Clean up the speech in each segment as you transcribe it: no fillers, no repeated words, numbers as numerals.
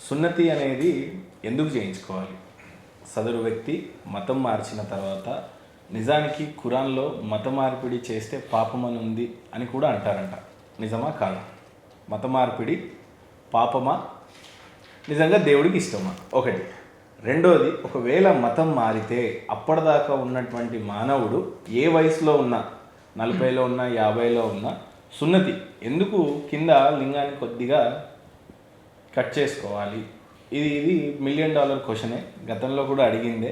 సున్నతి అనేది ఎందుకు చేయించుకోవాలి? సదరు వ్యక్తి మతం మార్చిన తర్వాత నిజానికి ఖురాన్లో మత మార్పిడి చేస్తే పాపమని ఉంది అని కూడా అంటారంట. నిజమా కాదా? మత మార్పిడి పాపమా, నిజంగా దేవుడికి ఇష్టమా? ఒకటి. రెండోది, ఒకవేళ మతం మారితే అప్పటిదాకా ఉన్నటువంటి మానవుడు ఏ వయసులో ఉన్నా, 40లో ఉన్నా 50లో ఉన్నా సున్నతి ఎందుకు కింద లింగాన్ని కొద్దిగా కట్ చేసుకోవాలి? ఇది $1 మిలియన్ క్వశ్చనే. గతంలో కూడా అడిగిందే.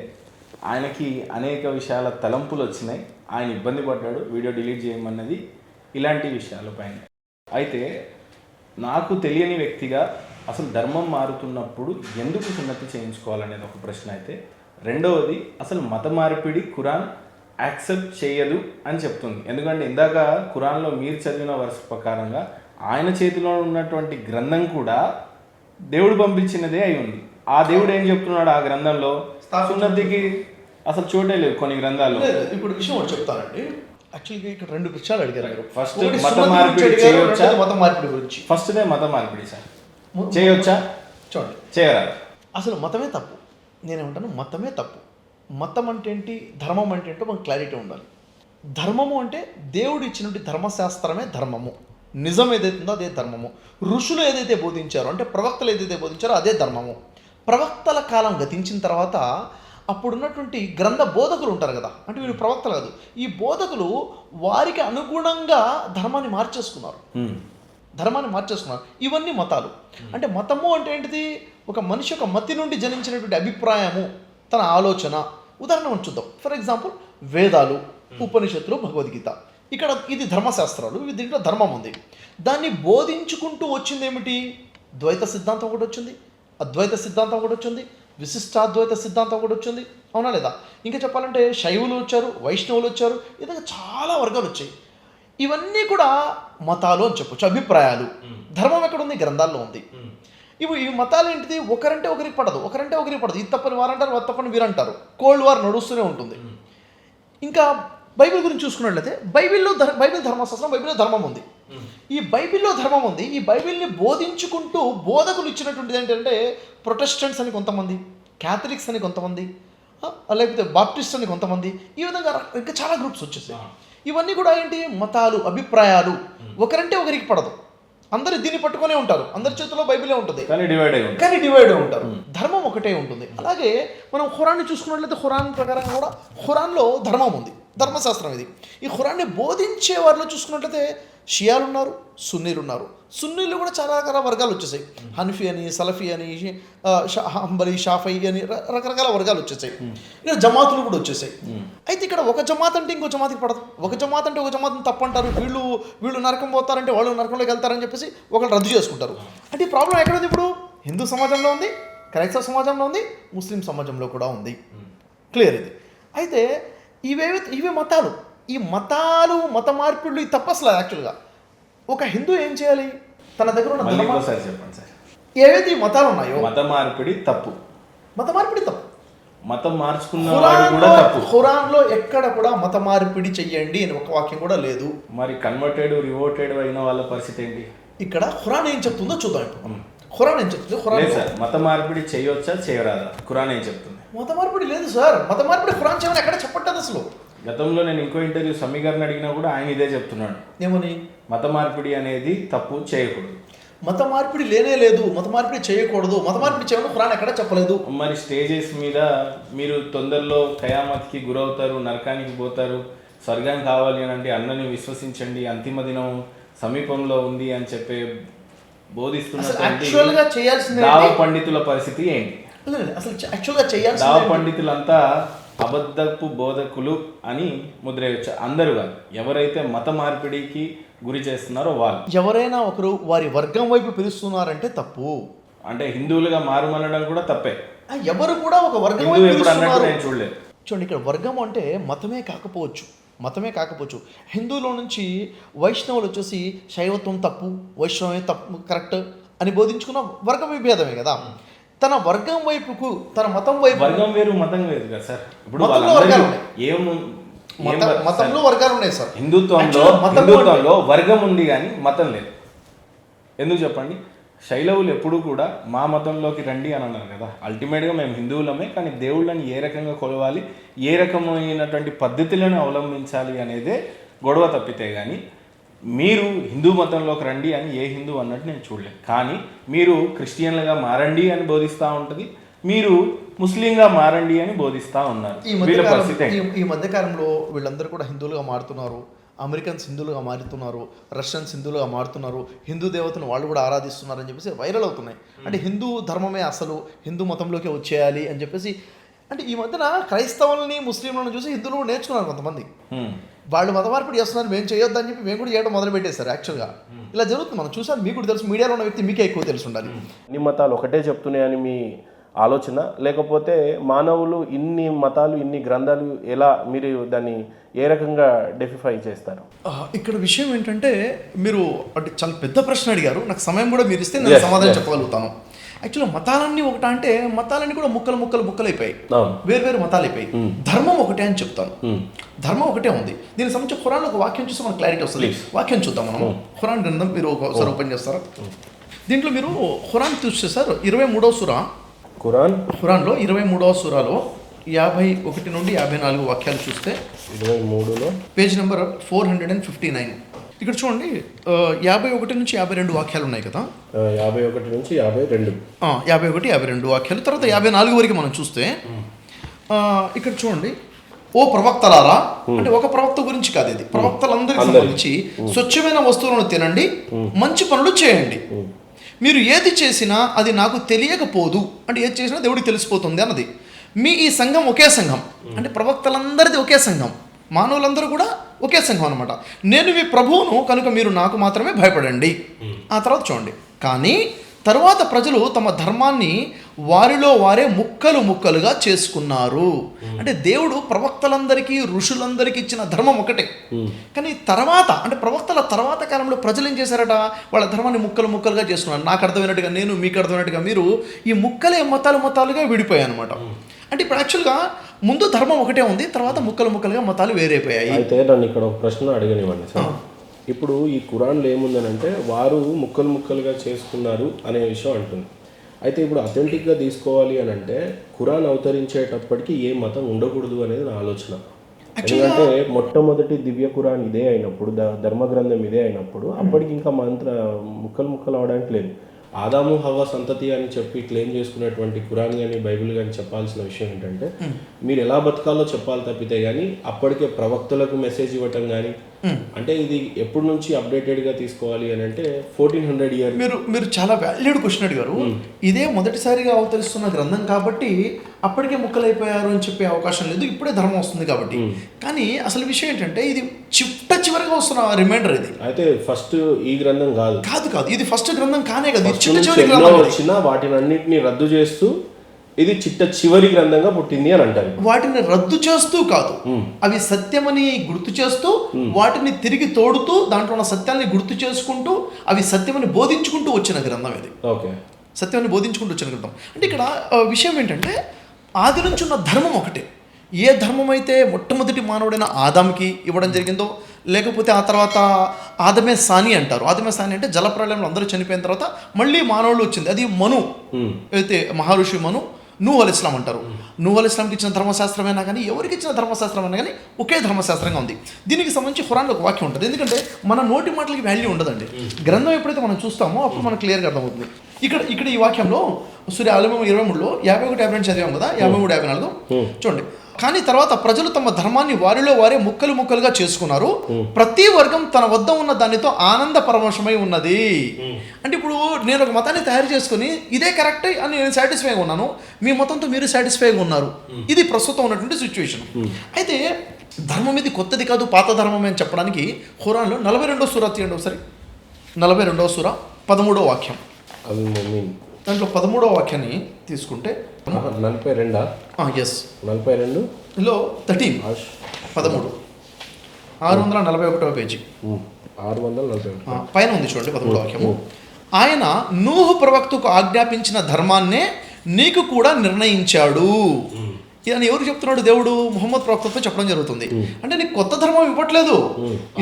ఆయనకి అనేక విషయాల తలంపులు వచ్చినాయి, ఆయన ఇబ్బంది పడ్డాడు, వీడియో డిలీట్ చేయమన్నది ఇలాంటి విషయాలపైన. అయితే నాకు తెలియని వ్యక్తిగా అసలు ధర్మం మారుతున్నప్పుడు ఎందుకు సున్నతి చేయించుకోవాలనేది ఒక ప్రశ్న అయితే, రెండవది అసలు మత మార్పిడి ఖురాన్ యాక్సెప్ట్ చేయదు అని చెప్తుంది. ఎందుకంటే ఇందాక ఖురాన్లో మీరు చదివిన వర్ష ప్రకారంగా ఆయన చేతిలో ఉన్నటువంటి గ్రంథం కూడా దేవుడు పంపించినదే అయి ఉంది. ఆ దేవుడు ఏం చెప్తున్నాడు ఆ గ్రంథంలో? సున్నతికి అసలు చోటే లేదు కొన్ని గ్రంథాల్లో. ఇప్పుడు విషయం ఒకటి చెప్తానండి. యాక్చువల్గా ఇక్కడ 2 విషయాలు అడిగారు. ఫస్ట్ మత మార్పిడి చేయొచ్చా? మత మార్పిడి గురించి ఫస్ట్దే మత మార్పిడి సార్ చేయొచ్చా? చూడండి, చేయరాదు. అసలు మతమే తప్పు. నేనేమంటాను, మతమే తప్పు. మతం అంటే ఏంటి, ధర్మం అంటే ఏంటో మనకు క్లారిటీ ఉండాలి. ధర్మము అంటే దేవుడు ఇచ్చినటువంటి ధర్మశాస్త్రమే ధర్మము. నిజం ఏదైతే ఉందో అదే ధర్మము. ఋషులు ఏదైతే బోధించారో, అంటే ప్రవక్తలు ఏదైతే బోధించారో అదే ధర్మము. ప్రవక్తల కాలం గతించిన తర్వాత అప్పుడున్నటువంటి గ్రంథ బోధకులు ఉంటారు కదా, అంటే వీళ్ళు ప్రవక్తలు కాదు, ఈ బోధకులు వారికి అనుగుణంగా ధర్మాన్ని మార్చేసుకున్నారు. ఇవన్నీ మతాలు. అంటే మతము అంటే ఏంటిది? ఒక మనిషి యొక్క మతి నుండి జనించినటువంటి అభిప్రాయము, తన ఆలోచన. ఉదాహరణ మనం చూద్దాం. ఫర్ ఎగ్జాంపుల్, వేదాలు, ఉపనిషత్తులు, భగవద్గీత, ఇక్కడ ఇది ధర్మశాస్త్రాలు, దీంట్లో ధర్మం ఉంది. దాన్ని బోధించుకుంటూ వచ్చింది ఏమిటి? ద్వైత సిద్ధాంతం కూడా వచ్చింది, అద్వైత సిద్ధాంతం కూడా వచ్చింది, విశిష్టాద్వైత సిద్ధాంతం కూడా వచ్చింది. అవునా లేదా? ఇంకా చెప్పాలంటే శైవులు వచ్చారు, వైష్ణవులు వచ్చారు, ఈ విధంగా చాలా వర్గాలు వచ్చాయి. ఇవన్నీ కూడా మతాలు అని చెప్పొచ్చు, అభిప్రాయాలు. ధర్మం ఎక్కడ ఉంది? గ్రంథాల్లో ఉంది. ఈ మతాలు ఏంటిది? ఒకరంటే ఒకరికి పడదు, ఇది తప్పని వారంటారు, అది తప్పని వీరంటారు. కోల్డ్ వార్ నడుస్తూనే ఉంటుంది. ఇంకా బైబిల్ గురించి చూసుకున్నట్లయితే బైబిల్ ధర్మశాస్త్రం, బైబిల్లో ధర్మం ఉంది. ఈ బైబిల్లో ధర్మం ఉంది. ఈ బైబిల్ని బోధించుకుంటూ బోధకులు ఇచ్చినటువంటిది ఏంటంటే ప్రొటెస్టెంట్స్ అని కొంతమంది, క్యాథలిక్స్ అని కొంతమంది, లేకపోతే బాప్టిస్ట్ అని కొంతమంది, ఈ విధంగా ఇంకా చాలా గ్రూప్స్ వచ్చేసాయి. ఇవన్నీ కూడా ఏంటి? మతాలు, అభిప్రాయాలు. ఒకరంటే ఒకరికి పడదు, అందరు దీన్ని పట్టుకునే ఉంటారు, అందరి చేతిలో బైబిలే ఉంటుంది, కానీ డివైడ్ అయి ఉంటారు. ధర్మం ఒకటే ఉంటుంది. అలాగే మనం ఖురాన్ని చూసుకున్నట్లయితే ఖురాన్ ప్రకారం కూడా ఖురాన్లో ధర్మం ఉంది, ధర్మశాస్త్రం ఇది. ఈ ఖురాన్ని బోధించే వారిలో చూసుకున్నట్లయితే షియాలు ఉన్నారు, సున్నీలు ఉన్నారు. సున్నీలు కూడా చాలా రకాల వర్గాలు వచ్చేసాయి. హనఫీ అని, సలఫీ అని, హంబలి, షాఫీ అని రకరకాల వర్గాలు వచ్చేసాయి. ఇక్కడ జమాతులు కూడా వచ్చేసాయి. అయితే ఇక్కడ ఒక జమాత్ అంటే ఇంకో జమాత్కి పడదు, ఒక జమాత్ అంటే ఒక జమాత్ని తప్పంటారు, వీళ్ళు నరకం పోతారంటే వాళ్ళు నరకంలోకి వెళ్తారని చెప్పేసి ఒకళ్ళు రద్దు చేసుకుంటారు. అంటే ఈ ప్రాబ్లం ఎక్కడ ఉంది? ఇప్పుడు హిందూ సమాజంలో ఉంది, క్రైస్తవ సమాజంలో ఉంది, ముస్లిం సమాజంలో కూడా ఉంది. క్లియర్ ఇది. అయితే ఇవే మతాలు. ఈ మతాలు, మత మార్పిడులు ఈ తప్పసలు. యాక్చువల్గా ఒక హిందూ ఏం చేయాలి? తన దగ్గర ఉన్న చెప్పండి సార్, ఏవైతే ఈ మతాలు ఉన్నాయో, మత మార్పిడి తప్పు. మతం మార్చుకున్న ఖురాన్లో ఎక్కడ కూడా మత మార్పిడి చెయ్యండి అని ఒక వాక్యం కూడా లేదు. మరి కన్వర్టెడ్, రివోటెడ్ అయిన వాళ్ళ పరిస్థితి ఏంటి? ఇక్కడ ఖురాన్ ఏం చెప్తుందో చూద్దాం. ఖురాన్ ఏం చెప్తుంది? మత మార్పిడి చేయొచ్చా, చేయరాదా? ఖురాన్ ఏం చెప్తుంది? మత మార్పిడి లేదు సార్. మత మార్పిడి ఖురాన్ చేయమని ఎక్కడ చెప్పట్లేదు అసలు. గతంలో నేను ఇంకో ఇంటర్వ్యూ సమీ గారిని అడిగినా కూడా ఆయన ఇదే చెప్తున్నాడు. ఏమని? మత మార్పిడి అనేది తప్పు, చేయకూడదు. మత మార్పిడి లేనే లేదు, మత మార్పిడి చేయకూడదు, మత మార్పిడి చేయమని ఖురాన్ ఎక్కడ చెప్పలేదు. మరి స్టేజెస్ మీద మీరు తొందరలో ఖయామత్కి గురవుతారు, నరకానికి పోతారు, స్వర్గం కావాలి అని అంటే అన్నని విశ్వసించండి, అంతిమ దినం సమీపంలో ఉంది అని చెప్పే బోధిస్తున్న దావ పండితుల పరిస్థితి ఏంటి? అసలు యాక్చువల్గా చేయాల్సి, దావ పండితులంతా అబద్ధపు బోధకులు అని ముద్ర వేయొచ్చు. అందరూ కాదు, ఎవరైతే మత మార్పిడికి గురి చేస్తున్నారో వాళ్ళు. ఎవరైనా ఒకరు వారి వర్గం వైపు పిలుస్తున్నారంటే తప్పు. అంటే హిందువులుగా మారుమనడం కూడా తప్పే. ఎవరు కూడా ఒక వర్గం వైపు పిలుస్తున్నారు నేను చూడలేదు. చూడండి, ఇక్కడ వర్గం అంటే మతమే కాకపోవచ్చు. హిందువులో నుంచి వైష్ణవులు వచ్చేసి శైవత్వం తప్పు, వైష్ణవమే తప్పు, కరెక్ట్ అని బోధించుకున్న వర్గ విభేదమే కదా. తన వర్గం వైపుకు, తన మతం వైపు, వర్గం వేరు మతం వేరు కదా సార్. ఇప్పుడు మతంలో వర్గాలు ఉన్నాయి సార్. హిందుత్వంలో వర్గం ఉంది కానీ మతం లేదు. ఎందుకు చెప్పండి? శైలవులు ఎప్పుడూ కూడా మా మతంలోకి రండి అని అన్నారు కదా. అల్టిమేట్గా మేము హిందువులమే, కానీ దేవుళ్ళని ఏ రకంగా కొలవాలి, ఏ రకమైనటువంటి పద్ధతులను అవలంబించాలి అనేదే గొడవ తప్పితే కానీ మీరు హిందూ మతంలోకి రండి అని ఏ హిందూ అన్నట్టు నేను చూడలేదు. కానీ మీరు క్రిస్టియన్లుగా మారండి అని బోధిస్తూ ఉంటుంది, మీరు ముస్లింగా మారండి అని బోధిస్తూ ఉన్నారు. వీళ్ళ పరిస్థితి ఈ మధ్యకాలంలో వీళ్ళందరూ కూడా హిందువులుగా మారుతున్నారు. అమెరికన్స్ హిందువులుగా మారుతున్నారు, రష్యన్స్ హిందువులుగా మారుతున్నారు, హిందూ దేవతను వాళ్ళు కూడా ఆరాధిస్తున్నారు అని చెప్పేసి వైరల్ అవుతున్నాయి. అంటే హిందూ ధర్మమే అసలు, హిందూ మతంలోకి వచ్చేయాలి అని చెప్పేసి. అంటే ఈ మధ్యన క్రైస్తవులని ముస్లింలను చూసి హిందువులు కూడా నేర్చుకున్నారు కొంతమంది. వాళ్ళు మత మార్పిడి చేస్తున్నారు, మేము చేయొద్దని చెప్పి మేము కూడా చేయడం మొదలు పెట్టేశారు. యాక్చువల్గా ఇలా జరుగుతుంది, మనం చూసాను, మీకు కూడా తెలుసు, మీడియాలో ఉన్న వ్యక్తి మీకే ఎక్కువ తెలుసు ఉండాలి. అన్ని మతాలు ఒకటే చెప్తున్నాయని మీ ఆలోచన, లేకపోతే మానవులు ఇన్ని మతాలు ఇన్ని గ్రంథాలు ఎలా మీరు దాన్ని ఏ రకంగా డెఫిఫై చేస్తారు? ఇక్కడ విషయం ఏంటంటే, మీరు అంటే చాలా పెద్ద ప్రశ్న అడిగారు, నాకు సమయం కూడా మీరు ఇస్తే నేను సమాధానం చెప్పగలుగుతాను. యాక్చువల్గా మతాలన్నీ ఒకటా అంటే మతాలన్నీ కూడా ముక్కలు అయిపోయాయి, వేరు మతాలు అయిపోయి. ధర్మం ఒకటే అని చెప్తాను, ధర్మం ఒకటే ఉంది. దీనికి సంబంధించి ఖురాన్లో ఒక వాక్యం చూస్తే మనకు క్లారిటీ వస్తుంది. వాక్యం చూద్దాం మనం. ఖురాన్ గ్రంథం మీరు ఒకసారి ఓపెన్ చేస్తారా? దీంట్లో మీరు ఖురాన్ చూస్తే సార్ 23వ సూరా, ఖురాన్లో 23వ సూరాలో 51 నుండి 54 వాక్యాలు చూస్తే 23లో పేజ్ నెంబర్ 459 ఇక్కడ చూడండి. 51 నుంచి 52 వాక్యాలు ఉన్నాయి కదా. 51 నుంచి 52, 51, 52 వాక్యాలు. తర్వాత 54 వరకు మనం చూస్తే ఇక్కడ చూడండి, ఓ ప్రవక్తలారా, అంటే ఒక ప్రవక్త గురించి కాదు ఇది, ప్రవక్తలందరికీ సంబంధించి స్వచ్ఛమైన వస్తువులను తినండి, మంచి పనులు చేయండి, మీరు ఏది చేసినా అది నాకు తెలియకపోదు, అంటే ఏది చేసినా దేవుడికి తెలిసిపోతుంది అన్నది. మీ ఈ సంఘం ఒకే సంఘం, అంటే ప్రవక్తలందరిది ఒకే సంఘం, మానవులందరూ కూడా ఒకే సంఘం అనమాట. నేను మీ ప్రభువును కనుక మీరు నాకు మాత్రమే భయపడండి. ఆ తర్వాత చూడండి, కానీ తరువాత ప్రజలు తమ ధర్మాన్ని వారిలో వారే ముక్కలుగా చేసుకున్నారు. అంటే దేవుడు ప్రవక్తలందరికీ ఋషులందరికీ ఇచ్చిన ధర్మం ఒకటే, కానీ తర్వాత అంటే ప్రవక్తల తర్వాత కాలంలో ప్రజలు ఏం చేశారట, వాళ్ళ ధర్మాన్ని ముక్కలుగా చేసుకున్నారు. నాకు అర్థమైనట్టుగా నేను, మీకు అర్థమైనట్టుగా మీరు, ఈ ముక్కలే మతాలుగా విడిపోయాయి అనమాట. అంటే ఇప్పుడు యాక్చువల్గా ముందు ధర్మం ఒకటే ఉంది, తర్వాత ముక్కలుగా మతాలు వేరైపోయాయి. అయితే నన్ను ఇక్కడ ఒక ప్రశ్న అడగనివ్వండి సార్. ఇప్పుడు ఈ ఖురాన్లో ఏముందనంటే వారు ముక్కలుగా చేసుకున్నారు అనే విషయం అంటుంది. అయితే ఇప్పుడు అథెంటిక్గా తీసుకోవాలి అని అంటే ఖురాన్ అవతరించేటప్పటికి ఏ మతం ఉండకూడదు అనేది నా ఆలోచన. ఎందుకంటే మొట్టమొదటి దివ్య ఖురాన్ ఇదే అయినప్పుడు, ధర్మగ్రంథం ఇదే అయినప్పుడు అప్పటికి ఇంకా ముక్కలు అవడానికి లేదు. ఆదాము హవ్వ సంతతి అని చెప్పి క్లెయిమ్ చేసుకునేటువంటి ఖురాన్ కానీ బైబిల్ కానీ చెప్పాల్సిన విషయం ఏంటంటే మీరు ఎలా బతకాలో చెప్పాలి తప్పితే కానీ అప్పటికే ప్రవక్తలకు మెసేజ్ ఇవ్వటం కానీ, అంటే ఇది ఎప్పటి నుంచి అప్డేటెడ్గా తీసుకోవాలి అని అంటే 1400 ఇయర్. మీరు చాలా వాల్యూడ్ క్వశ్చన్ అడిగారు. ఇదే మొదటిసారిగా అవతరిస్తున్న గ్రంథం కాబట్టి అప్పటికే ముక్కలైపోయారు అని చెప్పే అవకాశం లేదు, ఇప్పుడే ధర్మం వస్తుంది కాబట్టి. కానీ అసలు విషయం ఏంటంటే ఇది చివరిగా వస్తున్న రిమైండర్. ఇది అయితే ఫస్ట్ ఈ గ్రంథం కాదు, ఇది ఫస్ట్ గ్రంథం కానే కదా, వచ్చిన వాటిని అన్నింటినీ రద్దు చేస్తూ ఇది చివరి గ్రంథంగా పుట్టింది అని అంటారు. వాటిని రద్దు చేస్తూ కాదు, అవి సత్యమని గుర్తు చేస్తూ, వాటిని తిరిగి తోడుతూ, దాంట్లో ఉన్న సత్యాన్ని గుర్తు చేసుకుంటూ, అవి సత్యమని బోధించుకుంటూ వచ్చిన గ్రంథం ఇది. ఓకే, సత్యాన్ని బోధించుకుంటూ వచ్చిన గ్రంథం. అంటే ఇక్కడ విషయం ఏంటంటే ఆది నుంచి ఉన్న ధర్మం ఒకటే. ఏ ధర్మం అయితే మొట్టమొదటి మానవుడైన ఆదాంకి ఇవ్వడం జరిగిందో, లేకపోతే ఆ తర్వాత ఆదమే సాని అంటారు. ఆదమే సాని అంటే జలప్రళయంలో అందరూ చనిపోయిన తర్వాత మళ్ళీ మానవులు వచ్చింది, అది మను, అయితే మహర్షి మను, నూహ్ అలైహిస్సలాం అంటారు. నూహ్ అలైహిస్సలాంకి ఇచ్చిన ధర్మశాస్త్రమైనా కానీ, ఎవరికి ఇచ్చిన ధర్మశాస్త్రమైనా కానీ ఒకే ధర్మశాస్త్రంగా ఉంది. దీనికి సంబంధించి ఖురాన్లో ఒక వాక్యం ఉంటుంది. ఎందుకంటే మన నోటి మాటలకి వాల్యూ ఉండదండి, గ్రంథం ఎప్పుడైతే మనం చూస్తామో అప్పుడు మనకు క్లియర్గా అర్థమవుతుంది. ఇక్కడ ఈ వాక్యంలో సూర్య ఆలయం 23లో 51, 52 చదివాం కదా, 53, 54 చూడండి. కానీ తర్వాత ప్రజలు తమ ధర్మాన్ని వారిలో వారే ముక్కలుగా చేసుకున్నారు, ప్రతి వర్గం తన వద్ద ఉన్న దానితో ఆనంద పరవశమై ఉన్నది. అంటే ఇప్పుడు నేను ఒక మతాన్ని తయారు చేసుకుని ఇదే కరెక్ట్ అని నేను సాటిస్ఫైగా ఉన్నాను, మీ మతంతో మీరు సాటిస్ఫైగా ఉన్నారు. ఇది ప్రస్తుతం ఉన్నటువంటి సిచ్యువేషన్. అయితే ధర్మం ఇది కొత్తది కాదు, పాత ధర్మం అని చెప్పడానికి ఖురాన్లో 42వ సూరా తీయండి ఒకసారి. 42వ సూరా 13వ వాక్యం. దాంట్లో 13వ వాక్యాన్ని తీసుకుంటే 42 లో 13 641వ పేజీ 641 పైన ఉంది చూడండి 13వ వాక్యము. ఆయన నూహు ప్రవక్తకు ఆజ్ఞాపించిన ధర్మాన్నే నీకు కూడా నిర్ణయించాడు. అని ఎవరు చెప్తున్నాడు? దేవుడు ముహమ్మద్ ప్రవక్తతో చెప్పడం జరుగుతుంది. అంటే నీకు కొత్త ధర్మం ఇవ్వట్లేదు.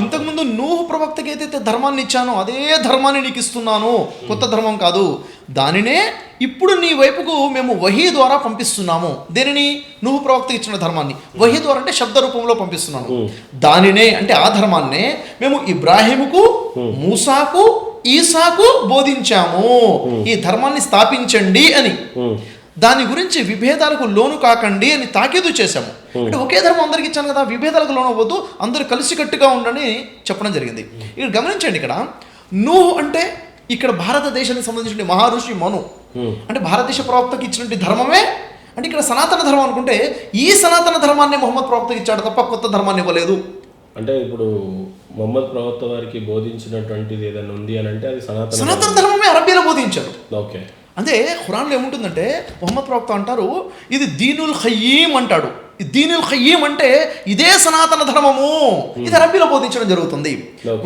ఇంతకుముందు నూహు ప్రవక్తకి ఏదైతే ధర్మాన్ని ఇచ్చానో అదే ధర్మాన్ని నీకు ఇస్తున్నాను, కొత్త ధర్మం కాదు. దానినే ఇప్పుడు నీ వైపుకు మేము వహీ ద్వారా పంపిస్తున్నాము. దేనిని? నూహు ప్రవక్తకి ఇచ్చిన ధర్మాన్ని వహీ ద్వారా అంటే శబ్ద రూపంలో పంపిస్తున్నాను. దానినే అంటే ఆ ధర్మాన్నే మేము ఇబ్రాహీముకు, మూసాకు, ఈసాకు బోధించాము. ఈ ధర్మాన్ని స్థాపించండి అని, దాని గురించి విభేదాలకు లోను కాకండి అని తాకీదు చేశాము. అంటే ఒకే ధర్మం అందరికి ఇచ్చాను కదా, విభేదాలకు లోను అవ్వద్దు, అందరూ కలిసికట్టుగా ఉండని చెప్పడం జరిగింది. ఇక్కడ గమనించండి, ఇక్కడ నూహు అంటే ఇక్కడ భారతదేశానికి సంబంధించిన మహర్షి మను, అంటే భారతదేశ ప్రవక్తకి ఇచ్చినటువంటి ధర్మమే. అంటే ఇక్కడ సనాతన ధర్మం అనుకుంటే ఈ సనాతన ధర్మాన్ని మొహమ్మద్ ప్రవక్తకి ఇచ్చాడు తప్ప కొత్త ధర్మాన్ని ఇవ్వలేదు. అంటే ఇప్పుడు మొహమ్మద్ ప్రవక్త వారికి బోధించినటువంటిది ఏదైనా ఉంది అని అంటే అది సనాతన ధర్మమే అరబీలో బోధించారు. ఓకే. అంటే ఖురాన్లో ఏముంటుందంటే మొహమ్మద్ ప్రవక్త అంటారు ఇది దీనుల్ ఖయ్యీం అంటాడు. ఈ దీనుల్ ఖయ్యీం అంటే ఇదే సనాతన ధర్మము, ఇది అరబీలో బోధించడం జరుగుతుంది.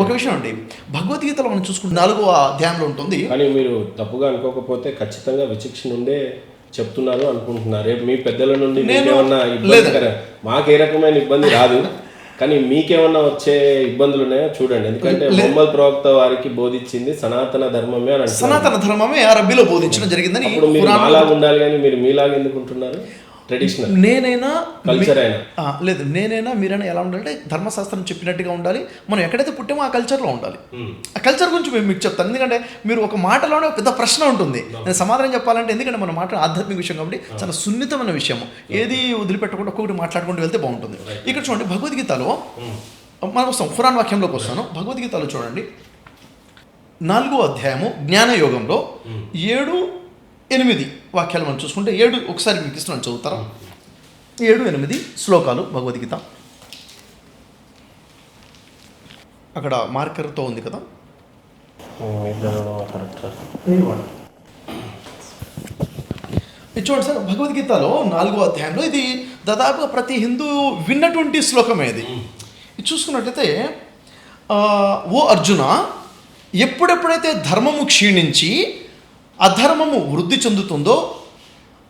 ఒక విషయం అండి, భగవద్గీతలో మనం చూసుకుంటే 4వ అధ్యాయంలో ఉంటుంది. కానీ మీరు తప్పుగా అనుకోకపోతే ఖచ్చితంగా విచక్షణ ఉండే చెప్తున్నారు అనుకుంటున్నారు. రేపు మీ పెద్దల నుండి మీకేమన్నా ఇబ్బంది, మాకు ఏ రకమైన ఇబ్బంది రాదు, కానీ మీకేమన్నా వచ్చే ఇబ్బందులు ఉన్నాయో చూడండి. ఎందుకంటే మొహమ్మద్ ప్రవక్త వారికి బోధించింది సనాతన ధర్మమే అని అంటారు. సనాతన ధర్మమే అరబీలో బోధించడం జరిగిందని. ఇప్పుడు మీరు మాలాగా ఉండాలి కానీ మీరు మీలాగా ఎందుకు ఉంటున్నారు? ట్రెడిషనల్ నేనైనా కల్చర్ అయినా లేదు, నేనైనా మీరైనా ఎలా ఉండాలంటే ధర్మశాస్త్రం చెప్పినట్టుగా ఉండాలి. మనం ఎక్కడైతే పుట్టామో ఆ కల్చర్లో ఉండాలి. ఆ కల్చర్ గురించి మేము మీకు చెప్తాను. ఎందుకంటే మీరు ఒక మాటలోనే పెద్ద ప్రశ్న ఉంటుంది, నేను సమాధానం చెప్పాలంటే, ఎందుకంటే మనం మాట్లాడే ఆధ్యాత్మిక విషయం కాబట్టి చాలా సున్నితమైన విషయం, ఏది వదిలిపెట్టకుండా ఒక్కొక్కటి మాట్లాడుకుంటూ వెళ్తే బాగుంటుంది. ఇక్కడ చూడండి, భగవద్గీతలో మనం వస్తాం, ఖురాన్ వాక్యంలోకి వస్తాను. భగవద్గీతలో చూడండి 4వ అధ్యాయము జ్ఞానయోగంలో 7-8 వాక్యాలు మనం చూసుకుంటే, 7 ఒకసారి మీకు ఇస్తున్నాను, చదువుతారా? 7-8 శ్లోకాలు భగవద్గీత. అక్కడ మార్కర్తో ఉంది కదా, ఇది చూడండి సార్. భగవద్గీతలో 4వ అధ్యాయంలో ఇది దాదాపుగా ప్రతి హిందూ విన్నటువంటి శ్లోకమే ఇది. ఇది చూసుకున్నట్లయితే, ఓ అర్జున, ఎప్పుడెప్పుడైతే ధర్మము క్షీణించి అధర్మము వృద్ధి చెందుతుందో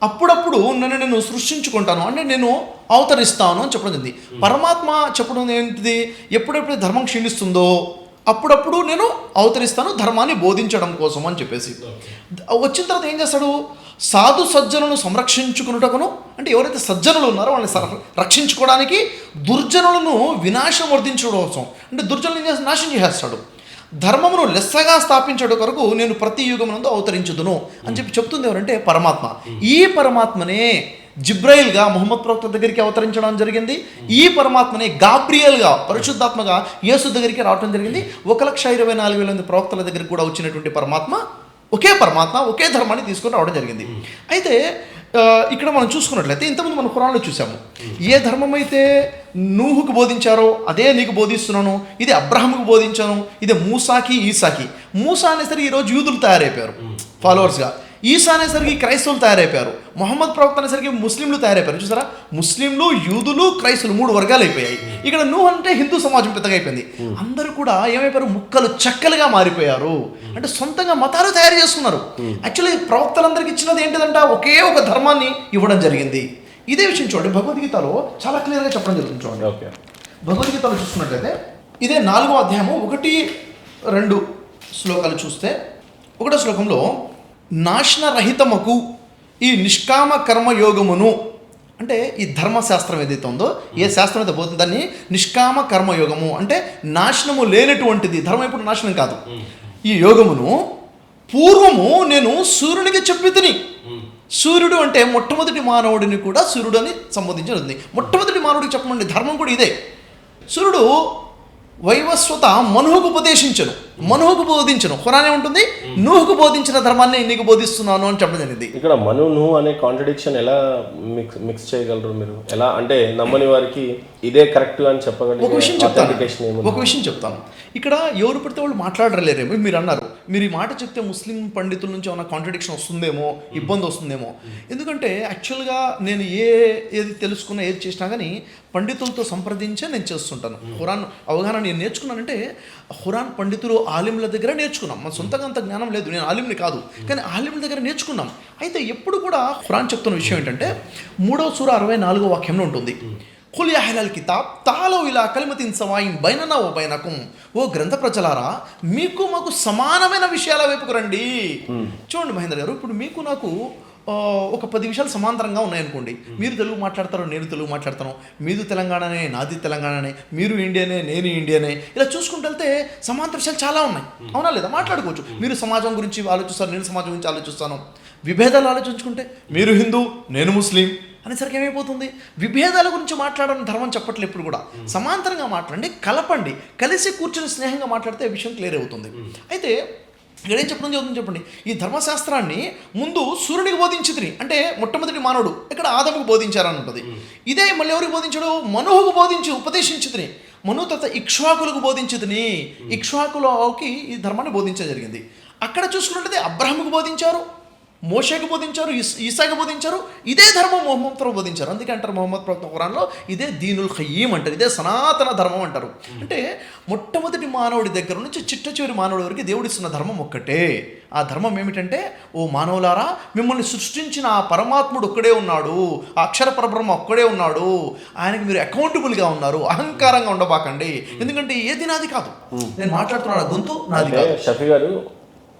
అప్పుడప్పుడు నన్ను నేను సృష్టించుకుంటాను, అంటే నేను అవతరిస్తాను అని చెప్పడం జరిగింది. పరమాత్మ చెప్పడం ఏంటిది? ఎప్పుడెప్పుడు ధర్మం క్షీణిస్తుందో అప్పుడప్పుడు నేను అవతరిస్తాను ధర్మాన్ని బోధించడం కోసం అని చెప్పేసి. వచ్చిన తర్వాత ఏం చేస్తాడు? సాధు సజ్జనులను సంరక్షించుకున్నటకును, అంటే ఎవరైతే సజ్జనులు ఉన్నారో వాళ్ళని రక్షించుకోవడానికి, దుర్జనులను వినాశం వర్ధించడం కోసం, అంటే దుర్జనులను నాశనం చేసేస్తాడు. ధర్మమును లెస్సగా స్థాపించడం కొరకు నేను ప్రతి యుగమునందు అవతరించుదును అని చెప్తుంది ఎవరంటే పరమాత్మ. ఈ పరమాత్మనే జిబ్రాయిల్గా ముహమ్మద్ ప్రవక్త దగ్గరికి అవతరించడం జరిగింది. ఈ పరమాత్మనే గాబ్రియల్గా పరిశుద్ధాత్మగా యేసు దగ్గరికి రావడం జరిగింది. 1,24,000 ప్రవక్తల దగ్గరికి కూడా వచ్చినటువంటి పరమాత్మ ఒకే ధర్మాన్ని తీసుకొని రావడం జరిగింది. అయితే ఇక్కడ మనం చూసుకున్నట్లయితే ఇంతకుముందు మనం ఖురాన్లో చూసాము, ఏ ధర్మం అయితే నూహుకు బోధించారో అదే నీకు బోధిస్తున్నాను, ఇది అబ్రహాముకు బోధించాను, ఇది మూసాకి, ఈసాకి. మూసా అనేసరికి ఈరోజు యూదులు తయారైపోయారు ఫాలోవర్స్గా, ఈసా అనేసరికి క్రైస్తవులు తయారైపోయారు, మొహమ్మద్ ప్రవక్త అనేసరికి ముస్లింలు తయారైపోయారు. చూసారా, ముస్లింలు, యూదులు, క్రైస్తవులు 3 వర్గాలు అయిపోయాయి. ఇక్కడ నూహ్ అంటే హిందూ సమాజం పెద్దగా అయిపోయింది. అందరూ కూడా ఏమైపోయారు? ముక్కలు చెక్కలుగా మారిపోయారు. అంటే సొంతంగా మతాలు తయారు చేసుకున్నారు. యాక్చువల్లీ ప్రవక్తలందరికీ ఇచ్చినది ఏంటిదంట? ఒకే ఒక ధర్మాన్ని ఇవ్వడం జరిగింది. ఇదే విషయం చూడండి, భగవద్గీతలో చాలా క్లియర్గా చెప్పడం జరుగుతుంది. చూడండి, భగవద్గీతలో చూసుకున్నట్లయితే ఇదే 4వ అధ్యాయము 1-2 శ్లోకాలు చూస్తే, 1వ శ్లోకంలో నాశనరహితముకు ఈ నిష్కామ కర్మయోగమును, అంటే ఈ ధర్మశాస్త్రం ఏదైతే ఉందో, ఏ శాస్త్రం అయితే పోతుందో దాన్ని నిష్కామ కర్మయోగము అంటే నాశనము లేనటువంటిది. ధర్మం ఎప్పుడు నాశనం కాదు. ఈ యోగమును పూర్వము నేను సూర్యునికి చెప్పితిని. సూర్యుడు అంటే మొట్టమొదటి మానవుడిని కూడా సూర్యుడు అని సంబోధించింది. మొట్టమొదటి మానవుడికి చెప్పమండి, ధర్మం కూడా ఇదే. సూర్యుడు వైవస్వత మనుహుకు మనుహుకు బోధించను. ఖురానే ఉంటుంది, నూహుకు బోధించిన ధర్మాన్ని నీకు బోధిస్తున్నాను అని చెప్పడం జరిగింది. ఇక్కడ నూహ్ అనే కాంట్రడిక్షన్ ఎలా మిక్స్ చేయగలరు మీరు? ఎలా అంటే నమ్మని వారికి ఇదే కరెక్ట్ అని చెప్పగలరు? ఒక విషయం చెప్తాను. ఇక్కడ ఎవరు పడితే వాళ్ళు మాట్లాడలేరేమో. మీరు అన్నారు మీరు ఈ మాట చెప్తే ముస్లిం పండితుల నుంచి ఏమైనా కాంట్రడిక్షన్ వస్తుందేమో, ఇబ్బంది వస్తుందేమో. ఎందుకంటే యాక్చువల్గా నేను ఏది తెలుసుకున్నా ఏది చేసినా కానీ పండితులతో సంప్రదించే నేను చేస్తుంటాను. ఖురాన్ అవగాహన నేను నేర్చుకున్నానంటే ఖురాన్ పండితులు ఆలింల దగ్గర నేర్చుకున్నాం. మన సొంతంగా అంత జ్ఞానం లేదు, నేను ఆలింని కాదు, కానీ ఆలింల దగ్గర నేర్చుకున్నాం. అయితే ఎప్పుడు కూడా ఖురాన్ చెప్తున్న విషయం ఏంటంటే 3వ సూర 64వ వాక్యంలో ఉంటుంది, ఖుల్ యా అహ్లల్ కితాబ్ తాలౌ ఇలా కలిమతిన్ సవాయిన్ బైననా వ బైనకుం. ఓ గ్రంథ ప్రజలారా, మీకు మాకు సమానమైన విషయాల వైపుకు రండి. చూడండి మహేంద్ర గారు, ఇప్పుడు మీకు నాకు ఒక 10 విషయాలు సమాంతరంగా ఉన్నాయనుకోండి. మీరు తెలుగు మాట్లాడతారు, నేను తెలుగు మాట్లాడతాను, మీది తెలంగాణనే, నాది తెలంగాణనే, మీరు ఇండియనే, నేను ఇండియనే, ఇలా చూసుకుంటూ వెళ్తే సమాంతర విషయాలు చాలా ఉన్నాయి. అవునా లేదా? మాట్లాడుకోవచ్చు. మీరు సమాజం గురించి ఆలోచిస్తారు, నేను సమాజం గురించి ఆలోచిస్తాను. విభేదాలు ఆలోచించుకుంటే మీరు హిందూ, నేను ముస్లిం అనేసరికి ఏమైపోతుంది? విభేదాల గురించి మాట్లాడడం ధర్మం చెప్పట్లేదు. ఎప్పుడు కూడా సమాంతరంగా మాట్లాడండి, కలపండి, కలిసి కూర్చొని స్నేహంగా మాట్లాడితే విషయం క్లియర్ అవుతుంది. అయితే ఇక్కడ ఏం చెప్పడం జరుగుతుంది చెప్పండి. ఈ ధర్మశాస్త్రాన్ని ముందు సూర్యుడికి బోధించింది, అంటే మొట్టమొదటి మానవుడు ఇక్కడ ఆదముకు బోధించారని ఉంటుంది. ఇదే మళ్ళీ ఎవరికి బోధించాడు? మనువుకు బోధించి ఉపదేశించింది. మను తర్వాత ఇక్ష్వాకులకు బోధించింది. ఇక్ష్వాకులకి ఈ ధర్మాన్ని బోధించడం జరిగింది. అక్కడ చూసుకున్నట్లయితే అబ్రహాముకు బోధించారు, మోషేకి బోధించారు, ఈసాకి బోధించారు. ఇదే ధర్మం మొహమ్మద్ ప్రవక్త బోధించారు. అందుకే అంటారు మొహమ్మద్ ప్రవక్త ఖురాన్లో ఇదే దీనుల్ ఖయ్యీం అంటారు, ఇదే సనాతన ధర్మం అంటారు. అంటే మొట్టమొదటి మానవుడి దగ్గర నుంచి చిట్ట చివరి మానవుడి వరకు దేవుడిస్తున్న ధర్మం ఒక్కటే. ఆ ధర్మం ఏమిటంటే, ఓ మానవులారా, మిమ్మల్ని సృష్టించిన ఆ పరమాత్ముడు ఒక్కడే ఉన్నాడు, ఆ అక్షర పరబ్రహ్మ ఒక్కడే ఉన్నాడు, ఆయనకి మీరు అకౌంటబుల్గా ఉన్నారు, అహంకారంగా ఉండబాకండి. ఎందుకంటే ఏది నాది కాదు, నేను మాట్లాడుతున్నాను గొంతు నాది కాదు. షఫీ గారు,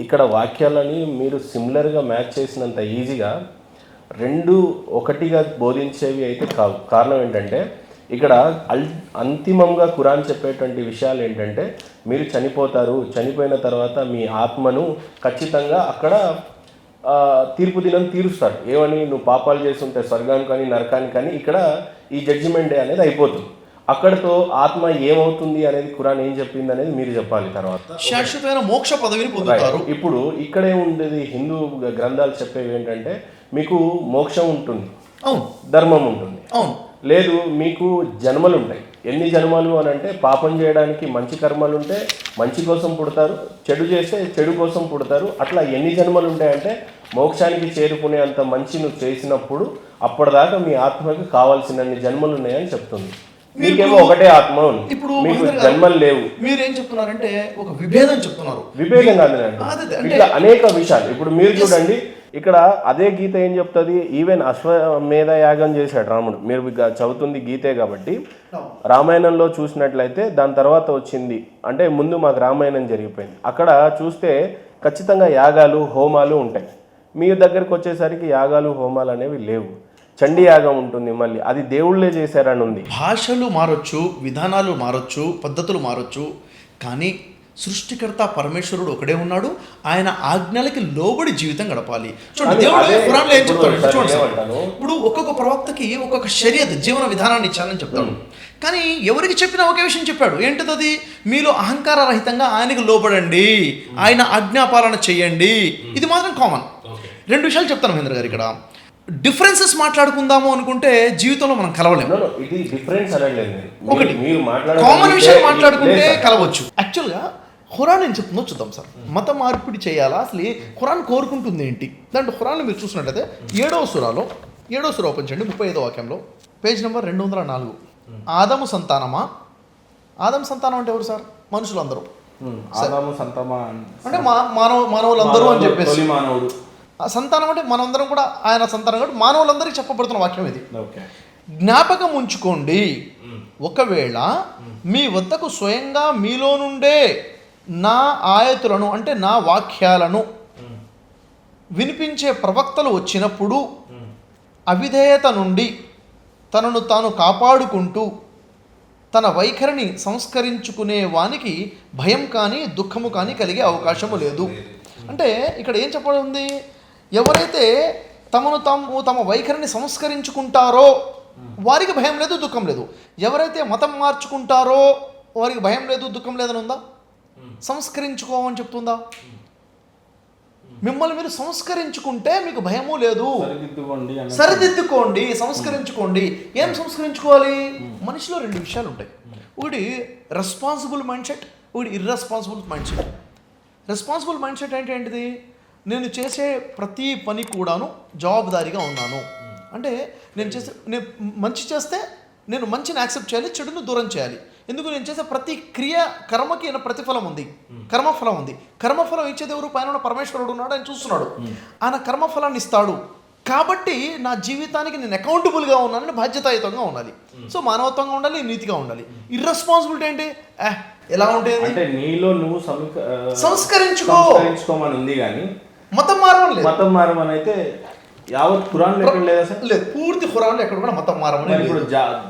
ఇక్కడ వాక్యాలని మీరు సిమిలర్గా మ్యాచ్ చేసినంత ఈజీగా రెండు ఒకటిగా బోధించేవి అయితే కావు. కారణం ఏంటంటే ఇక్కడ అంతిమంగా ఖురాన్ చెప్పేటువంటి విషయాలు ఏంటంటే, మీరు చనిపోతారు, చనిపోయిన తర్వాత మీ ఆత్మను ఖచ్చితంగా అక్కడ తీర్పు దినం తీరుస్తాడు. ఏమని? నువ్వు పాపాలు చేస్తుంటే స్వర్గానికి కానీ నరకానికి కానీ ఇక్కడ ఈ జడ్జిమెంట్ డే అనేది అయిపోతుంది. అక్కడితో ఆత్మ ఏమవుతుంది అనేది ఖురాన్ ఏం చెప్పింది అనేది మీరు చెప్పాలి. తర్వాత శాశ్వతమైన మోక్ష పదవిని పొందుతారు. ఇప్పుడు ఇక్కడే ఉండేది హిందూ గ్రంథాలు చెప్పేవి ఏంటంటే, మీకు మోక్షం ఉంటుంది, అవును, ధర్మం ఉంటుంది, అవును, లేదు మీకు జన్మలు ఉంటాయి. ఎన్ని జన్మలు అని అంటే, పాపం చేయడానికి మంచి కర్మలు ఉంటే మంచి కోసం పుడతారు, చెడు చేస్తే చెడు కోసం పుడతారు. అట్లా ఎన్ని జన్మలు ఉంటాయంటే మోక్షానికి చేరుకునే అంత మంచి నువ్వు చేసినప్పుడు అప్పటిదాకా మీ ఆత్మకి కావాల్సినన్ని జన్మలు ఉన్నాయని చెప్తుంది. మీకేమో ఒకటే ఆత్మ ఉంది, ఇప్పుడు మీకు జన్మలు లేవు. మీరేం చెప్తున్నారంటే ఒక విభేదం చెప్తున్నారు. విభేదం కాదండి, ఇట్లా అనేక విషయాలు. ఇప్పుడు మీరు చూడండి, ఇక్కడ అదే గీత ఏం చెప్తుంది? ఈవెన్ అశ్వమేధ యాగం చేశాడు రాముడు. మీరు చదువుతుంది గీతే కాబట్టి రామాయణంలో చూసినట్లయితే దాని తర్వాత వచ్చింది అంటే, ముందు మాకు రామాయణం జరిగిపోయింది. అక్కడ చూస్తే ఖచ్చితంగా యాగాలు హోమాలు ఉంటాయి. మీ దగ్గరకు వచ్చేసరికి యాగాలు హోమాలు అనేవి లేవు. చండీ యాగం ఉంటుంది, మళ్ళీ అది దేవుళ్ళే చేశారని ఉంది. భాషలు మారొచ్చు, విధానాలు మారొచ్చు, పద్ధతులు మారొచ్చు, కానీ సృష్టికర్త పరమేశ్వరుడు ఒకడే ఉన్నాడు. ఆయన ఆజ్ఞలకి లోబడి జీవితం గడపాలి. చూడండి, దేవుడు ఖురాన్లో ఏం చెప్తాడు చూడండి. ఇప్పుడు ఒక్కొక్క ప్రవక్తకి ఒక్కొక్క షరియత్ జీవన విధానాన్ని ఇచ్చానని చెప్తాడు. కానీ ఎవరికి చెప్పినా ఒకే విషయం చెప్పాడు. ఏంటిది అది? మీలో అహంకార రహితంగా ఆయనకి లోబడండి, ఆయన ఆజ్ఞాపాలన చేయండి. ఇది మాత్రం కామన్. 2 విషయాలు చెప్తాను మహేంద్ర గారు. ఇక్కడ డిఫరెన్సెస్ మాట్లాడుకుందాము అనుకుంటే జీవితంలో మనం కలవలేము. ఇది డిఫరెన్స్ అనలేదు, ఒకటి కామన్ విషయం మాట్లాడుకుంటే కలవచ్చు. యాక్చువల్గా ఖురాన్ ఏం చెప్తుందో చూద్దాం సార్. మత మార్పిడి చేయాలా? అసలు ఖురాన్ కోరుకుంటుంది ఏంటి? దాంట్లో ఖురాన్లో మీరు చూసినట్లయితే 7వ సూర ఓపెన్ చేయండి, 35వ వాక్యంలో, పేజ్ నెంబర్ 204. ఆదము సంతానమా? ఆదము సంతానం అంటే ఎవరు సార్? మనుషులందరూ. అంటే మానవులందరూ అని చెప్పేసి మానవుడు సంతానం అంటే మనందరం కూడా ఆయన సంతానం కాబట్టి మానవులందరికీ చెప్పబడుతున్న వాక్యం ఇది. జ్ఞాపకం ఉంచుకోండి, ఒకవేళ మీ వద్దకు స్వయంగా మీలో నుండే నా ఆయతులను అంటే నా వాక్యాలను వినిపించే ప్రవక్తలు వచ్చినప్పుడు అవిధేయత నుండి తనను తాను కాపాడుకుంటూ తన వైఖరిని సంస్కరించుకునే వానికి భయం కానీ దుఃఖము కానీ కలిగే అవకాశము లేదు. అంటే ఇక్కడ ఏం చెప్పడం ఉంది? ఎవరైతే తమ వైఖరిని సంస్కరించుకుంటారో వారికి భయం లేదు, దుఃఖం లేదు. ఎవరైతే మతం మార్చుకుంటారో వారికి భయం లేదు, దుఃఖం లేదని ఉందా? సంస్కరించుకోమని చెప్తుందా? మిమ్మల్ని మీరు సంస్కరించుకుంటే మీకు భయము లేదు. సరిదిద్దుకోండి, సంస్కరించుకోండి. ఏం సంస్కరించుకోవాలి? మనిషిలో 2 విషయాలు ఉంటాయి. ఒకటి రెస్పాన్సిబుల్ మైండ్ సెట్, ఒకటి irresponsible mind set. Responsible mind set అంటే ఏంటిది? నేను చేసే ప్రతి పని కూడాను జవాబుదారీగా ఉన్నాను. అంటే నేను మంచి చేస్తే నేను మంచిని యాక్సెప్ట్ చేయాలి, చెడును దూరం చేయాలి. ఎందుకు? నేను చేసే ప్రతి క్రియ కర్మకి ప్రతిఫలం ఉంది, కర్మఫలం ఉంది. కర్మఫలం ఇచ్చేది ఎవరు? పైన పరమేశ్వరుడు ఉన్నాడు, ఆయన చూస్తున్నాడు, ఆయన కర్మఫలాన్ని ఇస్తాడు. కాబట్టి నా జీవితానికి నేను అకౌంటబుల్గా ఉన్నానని బాధ్యతాయుతంగా ఉండాలి. సో మానవత్వంగా ఉండాలి, నీతిగా ఉండాలి. ఇర్రెస్పాన్సిబిలిటీ ఏంటి? ఎలా ఉంటుంది అంటే నీలో నువ్వు సంస్కరించుకోమని ఉంది కానీ మతం మారమని లేదు. మతం మారమని అయితే యావత్ ఖురాన్లో ఎక్కడ లేదా సార్? లేదు, పూర్తి ఖురాన్లో ఎక్కడ కూడా మతం మారమని. ఇప్పుడు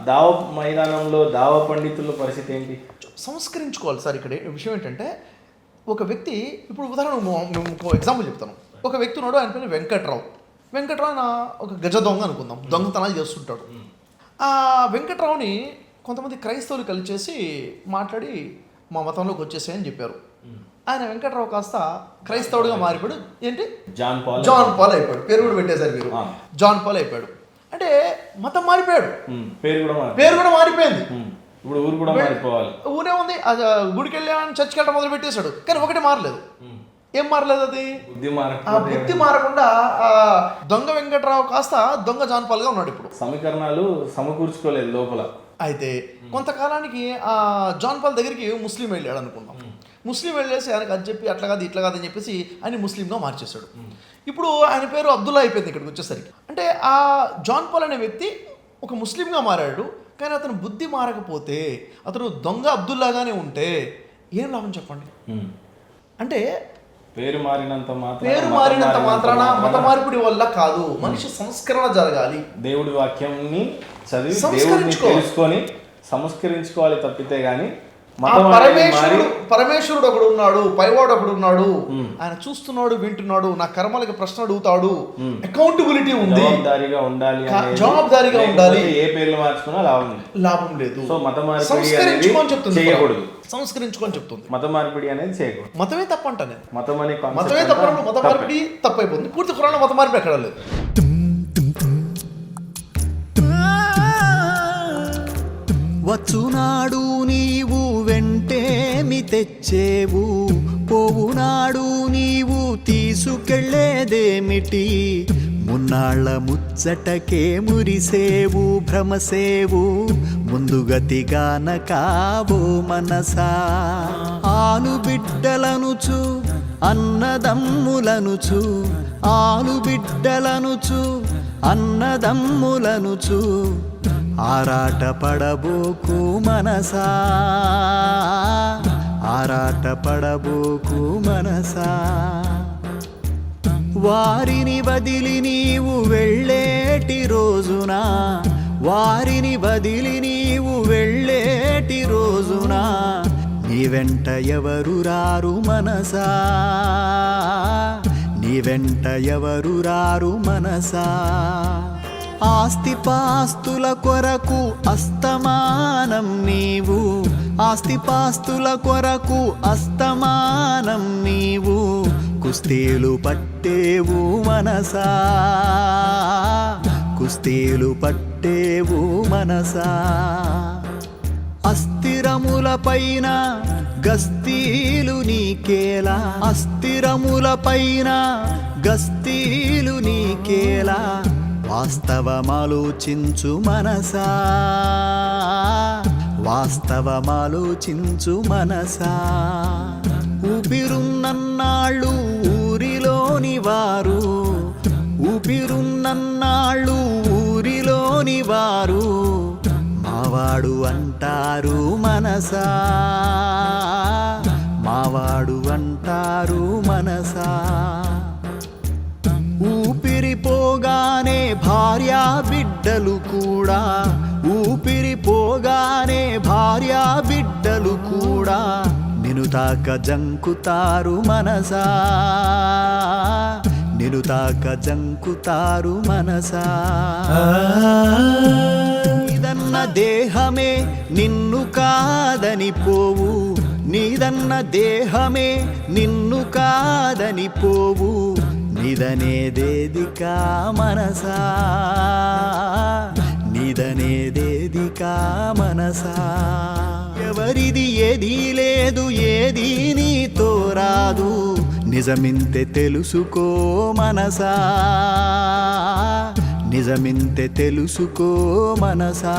దావ మైదానంలో దావ పండితుల పరిస్థితి ఏంటి? సంస్కరించుకోవాలి సార్. ఇక్కడ విషయం ఏంటంటే, ఒక వ్యక్తి, ఇప్పుడు ఉదాహరణ ఎగ్జాంపుల్ చెప్తాను. ఒక వ్యక్తి ఉన్నాడు, ఆయన పేరు వెంకట్రావు ఆయన ఒక గజ దొంగ అనుకుందాం, దొంగతనాలు చేస్తుంటాడు. ఆ వెంకట్రావుని కొంతమంది క్రైస్తవులు కలిసేసి మాట్లాడి మా మతంలోకి వచ్చేసాయని చెప్పారు. ఆయన వెంకట్రావు కాస్త క్రైస్తవుడిగా మారిపోయాడు. ఏంటి? జాన్ పాల్ అయిపోయాడు. పేరు కూడా పెట్టేశారు మీరు, జాన్ పాల్ అయిపోయాడు. అంటే మతం మారిపోయాడు, పేరు కూడా మారిపోయింది. ఇప్పుడు ఊరు కూడా మారిపోవాలి. ఊరే ఉంది, గుడికి వెళ్ళామని చర్చికి వెళ్ళడం మొదలు పెట్టేశాడు. కానీ ఒకటి మారలేదు. ఏం మారలేదు? అది బుద్ధి మారకుండా దొంగ వెంకట్రావు కాస్త దొంగ జాన్ పాల్గా ఉన్నాడు. ఇప్పుడు సమీకరణాలు సమకూర్చుకోలేదు లోపల. అయితే కొంతకాలానికి ఆ జాన్ పాల్ దగ్గరికి ముస్లిం వెళ్ళాడు అనుకున్నాం. ముస్లిం వెళ్ళేసి ఆయనకు అది చెప్పి అట్లా కాదు ఇట్లా కాదని చెప్పేసి ఆయన ముస్లింగా మార్చేశాడు. ఇప్పుడు ఆయన పేరు అబ్దుల్లా అయిపోయింది ఇక్కడికి వచ్చేసరికి. అంటే ఆ జాన్ పాల్ అనే వ్యక్తి ఒక ముస్లింగా మారాడు. కానీ అతను బుద్ధి మారకపోతే, అతను దొంగ అబ్దుల్లాగానే ఉంటే ఏం లాభం చెప్పండి? అంటే పేరు మారినంత మాత్రాన మత మార్పిడి వల్ల కాదు, మనిషి సంస్కరణ జరగాలి. దేవుడి వాక్యంని చదివి తెలుసుకొని సంస్కరించుకోవాలి తప్పితే గాని పరమేశ్వరుడు ఒకడు ఉన్నాడు, పైవాడు ఒకడు ఉన్నాడు, ఆయన చూస్తున్నాడు, వింటున్నాడు, నా కర్మలకి ప్రశ్న అడుగుతాడు, అకౌంటబిలిటీ ఉంది, జవాబుదారీగా ఉండాలి. ఏ పేర్లు మార్చుకున్నా లాభం లేదు. సో మత సంస్కరించుకొని చెప్తుంది, చేయకూడదు. సంస్కరించుకొని చెప్తుంది. మత మార్పిడి అనేది చేయకూడదు. మతమే తప్పంటానే. మతమే తప్పనప్పుడు మత మార్పిడి తప్పైపోతుంది. పూర్తి ఖురాన్లో మత మార్పిడి ఎక్కడ లేదు. వచ్చునాడు నీవు వెంటేమి తెచ్చేవు, పోవునాడు నీవు తీసుకెళ్లేదేమిటి, మున్నాళ్ళ ముచ్చటకే మురిసేవు భ్రమసేవు, ముందుగతిగాన కావో మనసా. ఆలుబిడ్డలనుచు అన్నదమ్ములనుచు, ఆలుబిడ్డలనుచు అన్నదమ్ములనుచు, ఆరాట పడబోకు మనసా, ఆరాట పడబోకు మనసా. వారిని వదిలి నీవు వెళ్ళేటి రోజున, వారిని వదిలి నీవు వెళ్ళేటి రోజున, నీ వెంట ఎవరు రారు మనసా, నీ వెంట ఎవరు రారు మనసా. ఆస్తిపాస్తుల కొరకు అస్తమానం నీవు, ఆస్తిపాస్తుల కొరకు అస్తమానం నీవు, కుస్తీలు పట్టేవు మనసా, కుస్తీలు పట్టేవు మనసా. అస్థిరముల పైన గస్తీలు నీకేలా, అస్థిరముల పైన గస్తీలు నీకేలా, వాస్తవమాలోచించు మనసా, వాస్తవమాలోచించు మనసా. ఊపిరున్నన్నాళ్ళు ఊరిలోని వారు, ఊపిరున్నన్నాళ్ళు ఊరిలోని వారు, మావాడు అంటారు మనసా, మావాడు అంటారు మనసా. ఊపిరిపోగానే భార్యా బిడ్డలు కూడా, ఊపిరిపోగానే భార్యా బిడ్డలు కూడా, నిన్ను తాక జంకుతారు మనసా, నిన్ను తాక జంకుతారు మనసా. నీదన్న దేహమే నిన్ను కాదని పోవు, నీదన్న దేహమే నిన్ను కాదని పోవు, నిదనేదేదికా మనసా, నిదనేదేదికా మనసా. ఎవరిది ఏదీ లేదు, ఏదీ నీతో రాదు, నిజమింతే తెలుసుకో మనసా, నిజమింతే తెలుసుకో మనసా.